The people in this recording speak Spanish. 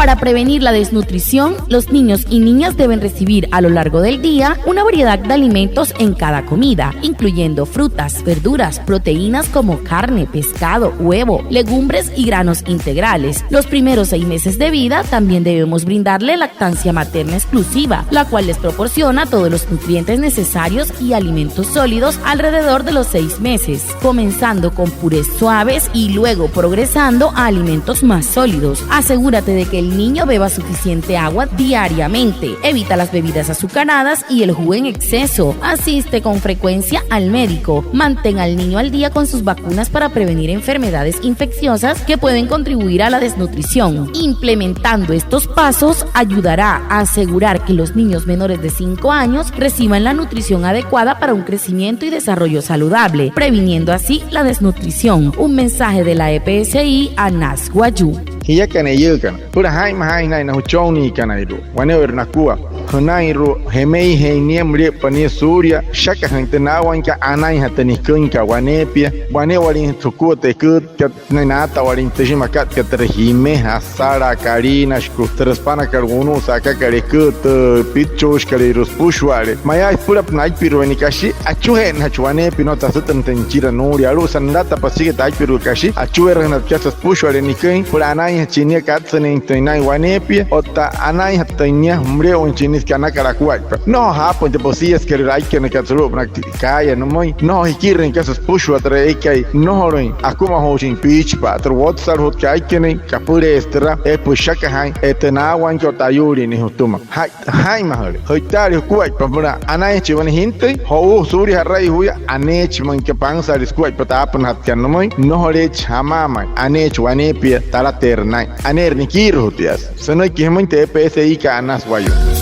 Para prevenir la desnutrición, los niños y niñas deben recibir a lo largo del día una variedad de alimentos en cada comida, incluyendo frutas, verduras, proteínas como carne, pescado, huevo, legumbres y granos integrales. Los primeros 6 meses de vida también debemos brindarle lactancia materna exclusiva, la cual les proporciona todos los nutrientes necesarios y alimentos sólidos alrededor de los 6 meses, comenzando con purés suaves y luego progresando a alimentos más sólidos. Asegúrate de que el niño beba suficiente agua diariamente. Evita las bebidas azucaradas y el jugo en exceso. Asiste con frecuencia al médico. Mantén al niño al día con sus vacunas para prevenir enfermedades infecciosas que pueden contribuir a la desnutrición. Implementando estos pasos ayudará a asegurar que los niños menores de 5 años reciban la nutrición adecuada para un crecimiento y desarrollo saludable, previniendo así la desnutrición. Un mensaje de la EPSI a Nas Guayú. Hiya kana yekan pura hai na huchoni kana iru wane nakua hanairu hemei heiniemre pani surya shaka hantena wanka anai hatani kunka wanepia wane walin tukute kut nata walin tejima kat katrehime hasara karina shkutraspana kargunu saka karekut pitchosh kalerus pushwale maya pura pnai pirwenikashi achuhen hachwane pinota sutan tenchira nuria lusan data pasige tai pirukashi achuer na chasas pushwale nikin pura anai chinia katsane intoinai wanepia ota anai hatainia umre on chinis kana karakuai no hapo de posias que rai que na katsuru praktikaya no moi no hikiren kasas pushwa tre kai no roin akuma hoshin pitch pa tro watsar hot kai kene kapure estra e pushaka hai etena wan ko tayuri ni hutuma hai mahale hoitari kuai pamura anai chiwan hinte ho suri harai huya anech man ke pangsa riskuai patapan hat kan no moi no hore chamama anech wanepia tala ter aner ni kiro tias sono que muito EPSI ka Nas Guayú.